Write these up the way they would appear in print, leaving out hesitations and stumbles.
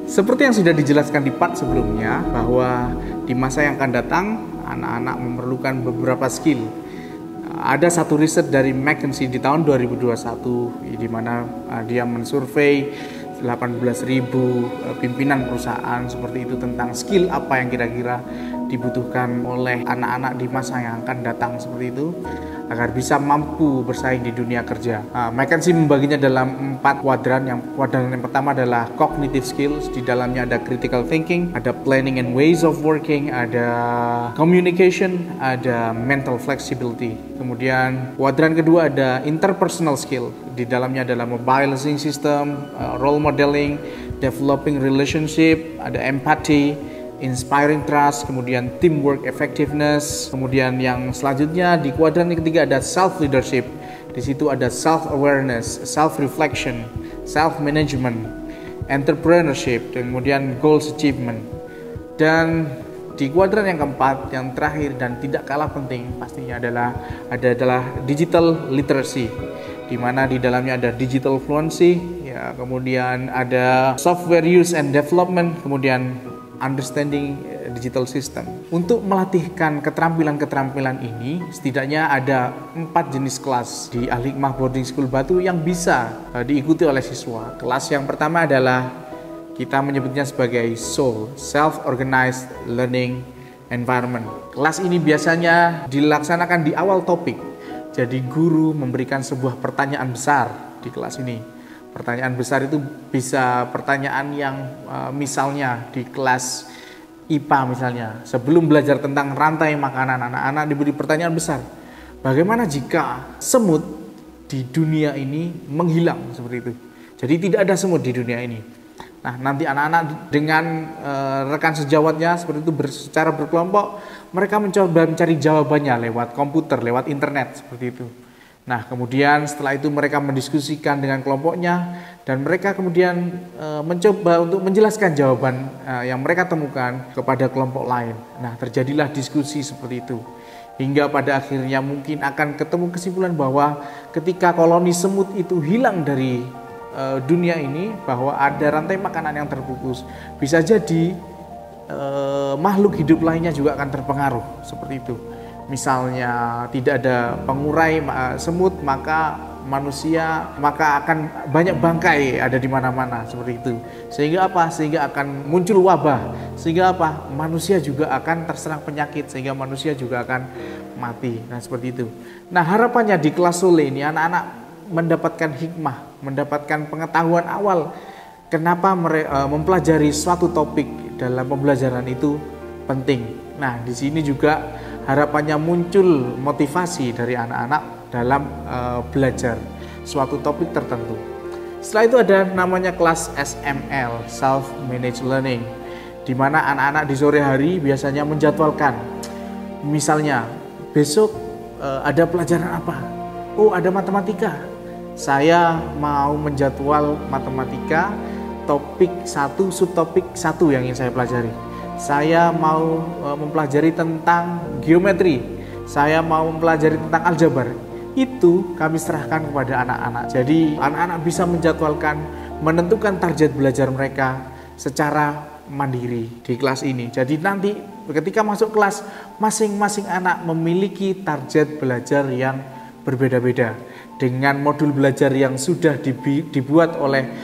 Seperti yang sudah dijelaskan di part sebelumnya, bahwa di masa yang akan datang, anak-anak memerlukan beberapa skill. Ada satu riset dari McKinsey di tahun 2021, di mana dia mensurvei 18.000 pimpinan perusahaan seperti itu tentang skill apa yang kira-kira dibutuhkan oleh anak-anak di masa yang akan datang seperti itu agar bisa mampu bersaing di dunia kerja. McKinsey membaginya dalam 4 kuadran. Kuadran yang pertama adalah cognitive skills. Di dalamnya ada critical thinking, ada planning and ways of working, ada communication, ada mental flexibility. Kemudian kuadran kedua ada interpersonal skill. Di dalamnya adalah mobilizing system, role modeling, developing relationship, ada empathy, inspiring trust, kemudian teamwork effectiveness. Kemudian yang selanjutnya di kuadran yang ketiga ada self leadership. Di situ ada self awareness, self reflection, self management, entrepreneurship, dan kemudian goals achievement. Dan di kuadran yang keempat, yang terakhir dan tidak kalah penting pastinya adalah digital literacy, di mana di dalamnya ada digital fluency, ya, kemudian ada software use and development, kemudian understanding digital system. Untuk melatihkan keterampilan-keterampilan ini, setidaknya ada 4 jenis kelas di Al-Hikmah Boarding School Batu yang bisa diikuti oleh siswa. Kelas yang pertama adalah kita menyebutnya sebagai SOL, Self-Organized Learning Environment. Kelas ini biasanya dilaksanakan di awal topik. Jadi guru memberikan sebuah pertanyaan besar di kelas ini. Pertanyaan besar itu bisa pertanyaan yang misalnya di kelas IPA misalnya, sebelum belajar tentang rantai makanan, anak-anak diberi pertanyaan besar. Bagaimana jika semut di dunia ini menghilang seperti itu? Jadi tidak ada semut di dunia ini. Nah, nanti anak-anak dengan rekan sejawatnya seperti itu secara berkelompok, mereka mencoba mencari jawabannya lewat komputer, lewat internet seperti itu. Nah, kemudian setelah itu mereka mendiskusikan dengan kelompoknya dan mereka kemudian mencoba untuk menjelaskan jawaban yang mereka temukan kepada kelompok lain. Nah, terjadilah diskusi seperti itu. Hingga pada akhirnya mungkin akan ketemu kesimpulan bahwa ketika koloni semut itu hilang dari dunia ini, bahwa ada rantai makanan yang terputus. Bisa jadi makhluk hidup lainnya juga akan terpengaruh seperti itu. Misalnya tidak ada pengurai semut, maka manusia akan banyak bangkai ada di mana-mana seperti itu. Sehingga apa? Sehingga akan muncul wabah. Sehingga apa? Manusia juga akan terserang penyakit, sehingga manusia juga akan mati. Nah, seperti itu. Nah, harapannya di kelas Sole ini anak-anak mendapatkan hikmah, mendapatkan pengetahuan awal kenapa mempelajari suatu topik dalam pembelajaran itu penting. Nah, di sini juga harapannya muncul motivasi dari anak-anak dalam belajar suatu topik tertentu. Setelah itu ada namanya kelas SML, Self Managed Learning, di mana anak-anak di sore hari biasanya menjadwalkan. Misalnya, besok ada pelajaran apa? Oh, ada matematika. Saya mau menjadwal matematika topik 1, subtopik 1 yang ingin saya pelajari. Saya mau mempelajari tentang geometri, saya mau mempelajari tentang aljabar. Itu kami serahkan kepada anak-anak. Jadi anak-anak bisa menjadwalkan, menentukan target belajar mereka secara mandiri di kelas ini. Jadi nanti ketika masuk kelas, masing-masing anak memiliki target belajar yang berbeda-beda. Dengan modul belajar yang sudah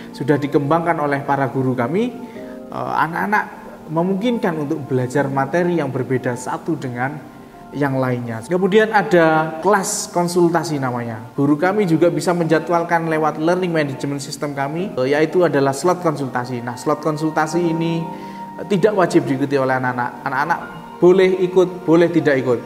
sudah dikembangkan oleh para guru kami, anak-anak memungkinkan untuk belajar materi yang berbeda satu dengan yang lainnya. Kemudian ada kelas konsultasi namanya. Guru kami juga bisa menjadwalkan lewat learning management system kami, yaitu adalah slot konsultasi. Nah, slot konsultasi ini tidak wajib diikuti oleh anak-anak. Anak-anak boleh ikut, boleh tidak ikut.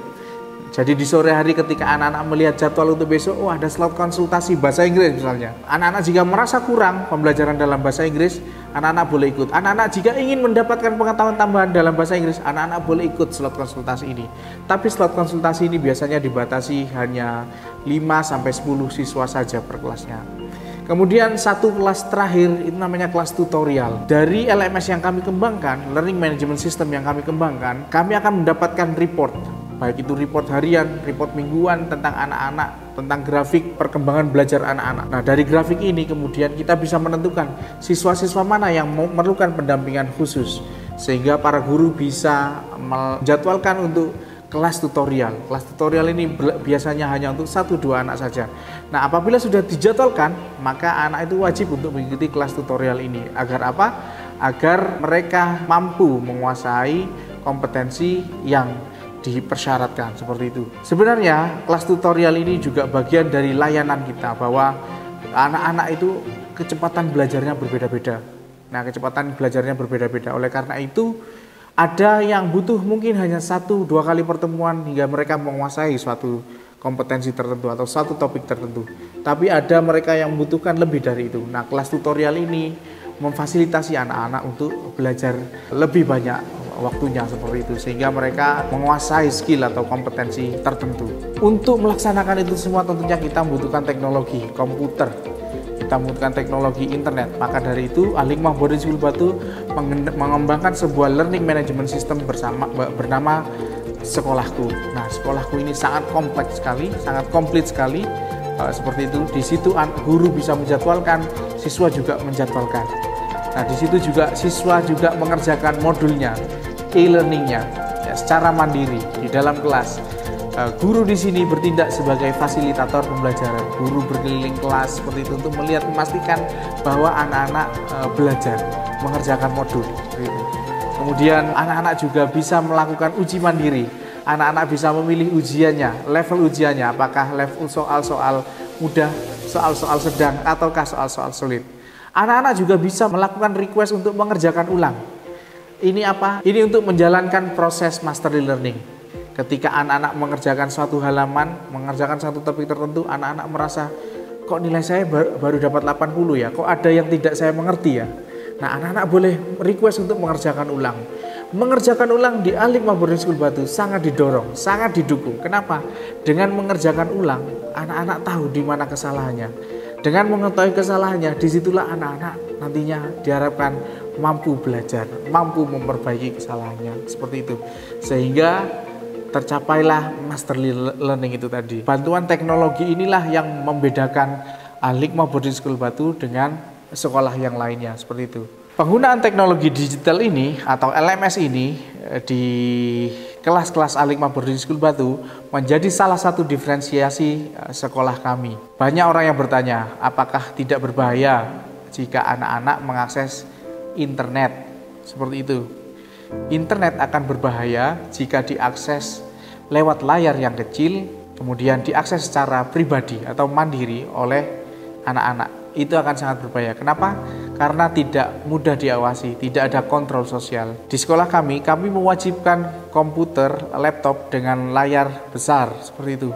Jadi di sore hari ketika anak-anak melihat jadwal untuk besok, oh ada slot konsultasi bahasa Inggris misalnya. Anak-anak jika merasa kurang pembelajaran dalam bahasa Inggris, anak-anak boleh ikut. Anak-anak jika ingin mendapatkan pengetahuan tambahan dalam bahasa Inggris, anak-anak boleh ikut slot konsultasi ini. Tapi slot konsultasi ini biasanya dibatasi hanya 5-10 siswa saja per kelasnya. Kemudian satu kelas terakhir itu namanya kelas tutorial. Dari LMS yang kami kembangkan, Learning Management System yang kami kembangkan, kami akan mendapatkan report. baik itu report harian, report mingguan tentang anak-anak, tentang grafik perkembangan belajar anak-anak. Nah, dari grafik ini kemudian kita bisa menentukan siswa-siswa mana yang memerlukan pendampingan khusus, sehingga para guru bisa menjadwalkan untuk kelas tutorial. Kelas tutorial ini biasanya hanya untuk 1-2 anak saja. Nah, apabila sudah dijadwalkan, maka anak itu wajib untuk mengikuti kelas tutorial ini. Agar apa? Agar mereka mampu menguasai kompetensi yang dipersyaratkan, seperti itu. Sebenarnya kelas tutorial ini juga bagian dari layanan kita, bahwa anak-anak itu kecepatan belajarnya berbeda-beda. Nah, kecepatan belajarnya berbeda-beda. Oleh karena itu, ada yang butuh mungkin hanya 1-2 kali pertemuan hingga mereka menguasai suatu kompetensi tertentu atau satu topik tertentu. Tapi ada mereka yang membutuhkan lebih dari itu. Nah, kelas tutorial ini memfasilitasi anak-anak untuk belajar lebih banyak waktunya, seperti itu, sehingga mereka menguasai skill atau kompetensi tertentu. Untuk melaksanakan itu semua tentunya kita membutuhkan teknologi komputer, kita membutuhkan teknologi internet. Maka dari itu Al-Hikmah Boarding School Batu mengembangkan sebuah learning management system bernama Sekolahku. Nah, Sekolahku ini sangat kompleks sekali, sangat komplit sekali. Seperti itu, di situ guru bisa menjadwalkan, siswa juga menjadwalkan. Nah, di situ juga siswa juga mengerjakan modulnya, e-learningnya, ya, secara mandiri di dalam kelas. Guru di sini bertindak sebagai fasilitator pembelajaran. Guru berkeliling kelas seperti itu untuk melihat, memastikan bahwa anak-anak belajar, mengerjakan modul. Gitu. Kemudian anak-anak juga bisa melakukan uji mandiri. Anak-anak bisa memilih ujiannya, level ujiannya, apakah level soal-soal mudah, soal-soal sedang, ataukah soal-soal sulit. Anak-anak juga bisa melakukan request untuk mengerjakan ulang. Ini apa? Ini untuk menjalankan proses mastery learning. Ketika anak-anak mengerjakan suatu halaman, mengerjakan satu topik tertentu, anak-anak merasa, kok nilai saya baru dapat 80 ya, kok ada yang tidak saya mengerti ya. Nah, anak-anak boleh request untuk mengerjakan ulang. Mengerjakan ulang di Al-Hikmah Boarding School Batu sangat didorong, sangat didukung. Kenapa? Dengan mengerjakan ulang, anak-anak tahu di mana kesalahannya. Dengan mengetahui kesalahannya, disitulah anak-anak nantinya diharapkan mampu belajar, mampu memperbaiki kesalahannya, seperti itu. Sehingga tercapailah mastery learning itu tadi. Bantuan teknologi inilah yang membedakan Al-Hikmah Boarding School Batu dengan sekolah yang lainnya, seperti itu. Penggunaan teknologi digital ini atau LMS ini di kelas-kelas Al-Hikmah Boarding School Batu menjadi salah satu diferensiasi sekolah kami. Banyak orang yang bertanya, apakah tidak berbahaya jika anak-anak mengakses internet? Seperti itu. Internet akan berbahaya jika diakses lewat layar yang kecil, kemudian diakses secara pribadi atau mandiri oleh anak-anak. Itu akan sangat berbahaya. Kenapa? Karena tidak mudah diawasi, tidak ada kontrol sosial. Di sekolah kami mewajibkan komputer, laptop dengan layar besar, seperti itu.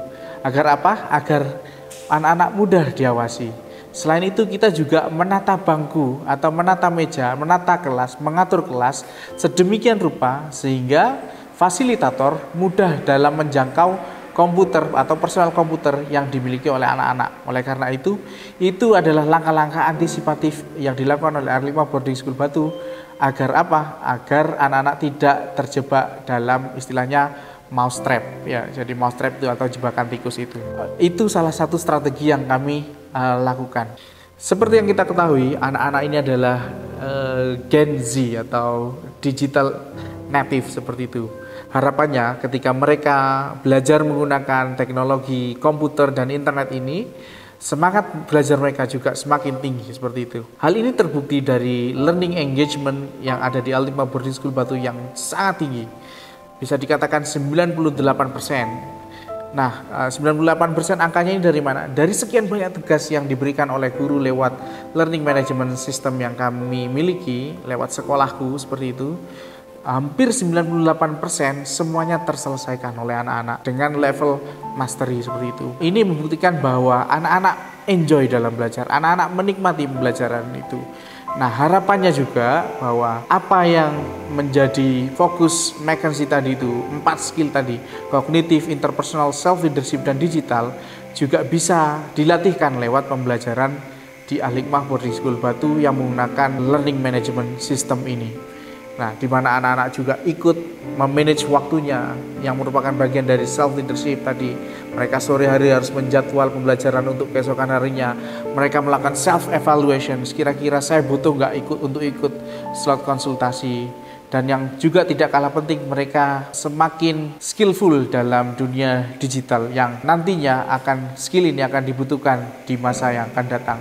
Agar apa? Agar anak-anak mudah diawasi. Selain itu, kita juga menata bangku atau menata meja, menata kelas, mengatur kelas sedemikian rupa sehingga fasilitator mudah dalam menjangkau komputer atau personal komputer yang dimiliki oleh anak-anak. Oleh karena itu adalah langkah-langkah antisipatif yang dilakukan oleh Al-Hikmah Boarding School Batu agar apa? Agar anak-anak tidak terjebak dalam istilahnya mouse trap, ya. Jadi mouse trap itu atau jebakan tikus itu. Itu salah satu strategi yang kami lakukan. Seperti yang kita ketahui, anak-anak ini adalah Gen Z atau digital native, seperti itu. Harapannya ketika mereka belajar menggunakan teknologi komputer dan internet ini, semangat belajar mereka juga semakin tinggi, seperti itu. Hal ini terbukti dari learning engagement yang ada di Al-Hikmah Boarding School Batu yang sangat tinggi. Bisa dikatakan 98%. Nah, 98% angkanya ini dari mana? Dari sekian banyak tugas yang diberikan oleh guru lewat learning management system yang kami miliki, lewat sekolahku, seperti itu. Hampir 98% semuanya terselesaikan oleh anak-anak dengan level mastery, seperti itu. Ini membuktikan bahwa anak-anak enjoy dalam belajar, anak-anak menikmati pembelajaran itu. Nah, harapannya juga bahwa apa yang menjadi fokus McKinsey tadi itu, 4 skill tadi, kognitif, interpersonal, self-leadership, dan digital, juga bisa dilatihkan lewat pembelajaran di Al-Hikmah Boarding School Batu yang menggunakan learning management system ini. Nah, di mana anak-anak juga ikut memanage waktunya yang merupakan bagian dari self leadership tadi. Mereka sore hari harus menjadwal pembelajaran untuk keesokan harinya. Mereka melakukan self evaluation. Kira-kira saya butuh nggak ikut slot konsultasi. Dan yang juga tidak kalah penting, mereka semakin skillful dalam dunia digital yang nantinya skill ini akan dibutuhkan di masa yang akan datang.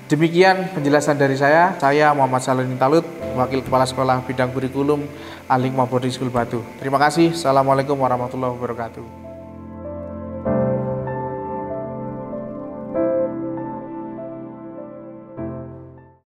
Demikian penjelasan dari saya Muhammad Salahuddin Talut, Wakil Kepala Sekolah Bidang Kurikulum Al-Hikmah Boarding School Batu. Terima kasih. Assalamualaikum warahmatullahi wabarakatuh.